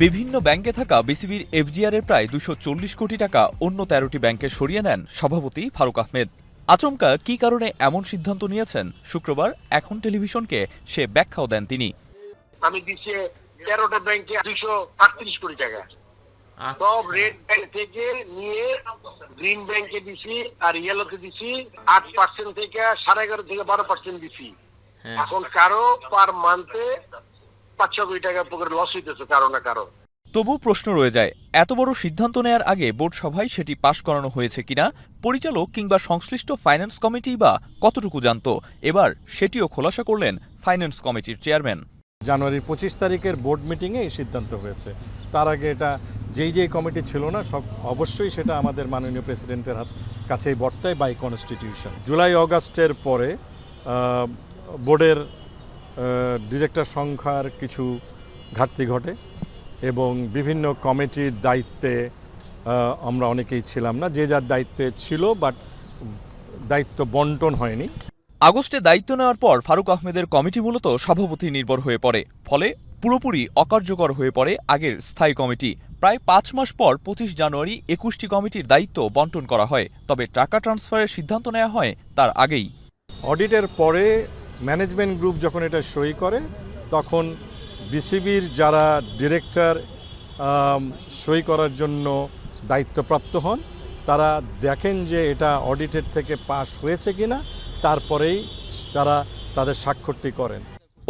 বিভিন্ন ব্যাংকে থাকা বিসিবির এফডিআর এর প্রায় 240 কোটি টাকা অন্য 13টি ব্যাংকে সরিয়ে নেন সভাপতি ফারুক আহমেদ। আচমকা কী কারণে এমন সিদ্ধান্ত নিয়েছেন শুক্রবার এখন টেলিভিশনকে সে ব্যাখ্যাও দেন তিনি। আমি দিচ্ছি 13টা ব্যাংকে 238 কোটি টাকা, সব রেড ব্যাংক থেকে নিয়ে গ্রিন ব্যাংকে দিছি আর ইয়েলোতে দিছি 8% থেকে 11.5 থেকে 12% দিছি। এখন কারো পার মান্থে 5-6 কোটি টাকা পকেট লস হইতেছে কারো না কারো। তবু প্রশ্ন রয়ে যায়, এত বড় সিদ্ধান্ত নেয়ার আগে বোর্ড সভায় সেটি পাশ করানো হয়েছে কিনা, পরিচালক কিংবা সংশ্লিষ্ট ফাইন্যান্স কমিটি বা কতটুকু জানত। এবার সেটিও খোলাসা করলেন ফাইন্যান্স কমিটির চেয়ারম্যান। জানুয়ারির 25 তারিখের বোর্ড মিটিংয়ে এই সিদ্ধান্ত হয়েছে। তার আগে এটা যেই কমিটি ছিল না সব অবশ্যই সেটা আমাদের মাননীয় প্রেসিডেন্টের কাছেই বর্তায় বাই কনস্টিটিউশন। জুলাই অগাস্টের পরে বোর্ডের ডিরেক্টর সংখ্যার কিছু ঘাটতি ঘটে এবং বিভিন্ন কমিটির দায়িত্বে আমরা অনেকেই ছিলাম না, যে যার দায়িত্বে ছিল, বাট দায়িত্ব বন্টন হয়নি। আগস্টে দায়িত্ব নেওয়ার পর ফারুক আহমেদের কমিটি মূলত সভাপতি নির্ভর হয়ে পড়ে, ফলে পুরোপুরি অকার্যকর হয়ে পড়ে আগের স্থায়ী কমিটি। প্রায় 5 মাস পর 25 জানুয়ারি 21টি কমিটির দায়িত্ব বন্টন করা হয়, তবে টাকা ট্রান্সফারের সিদ্ধান্ত নেওয়া হয় তার আগেই। অডিটের পরে ম্যানেজমেন্ট গ্রুপ যখন এটা সই করে তখন বিসিবির যারা ডিরেক্টর সই করার জন্য দায়িত্বপ্রাপ্ত হন তারা দেখেন যে এটা অডিটের থেকে পাস হয়েছে কিনা, তারপরেই তারা তাদের স্বাক্ষরটি করেন।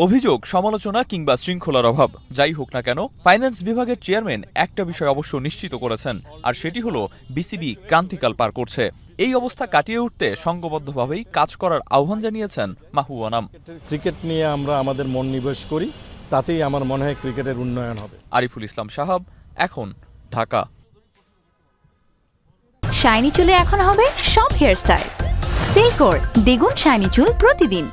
অভিযোগ, সমালোচনা কিংবা শৃঙ্খলার অভাব যাই হোক না কেন, ফাইন্যান্স বিভাগের চেয়ারম্যান একটা বিষয় অবশ্য নিশ্চিত করেছেন, আর সেটি হলো বিসিবি ক্রান্তিকাল পার করছে। এই অবস্থা কাটিয়ে উঠতে সংঘবদ্ধভাবেই কাজ করার আহ্বান জানিয়েছেন মাহবুব আনাম। ক্রিকেট নিয়ে আমরা আমাদের মন নিবেশ করি, তাতেই আমার মনে হয় ক্রিকেটের উন্নয়ন হবে। আরিফুল ইসলাম সাহাব, এখন, ঢাকা। শাইনি চুলে এখন হবে সব হেয়ারস্টাইল। সিল্কোর দ্বিগুণ শাইনি চুল প্রতিদিন।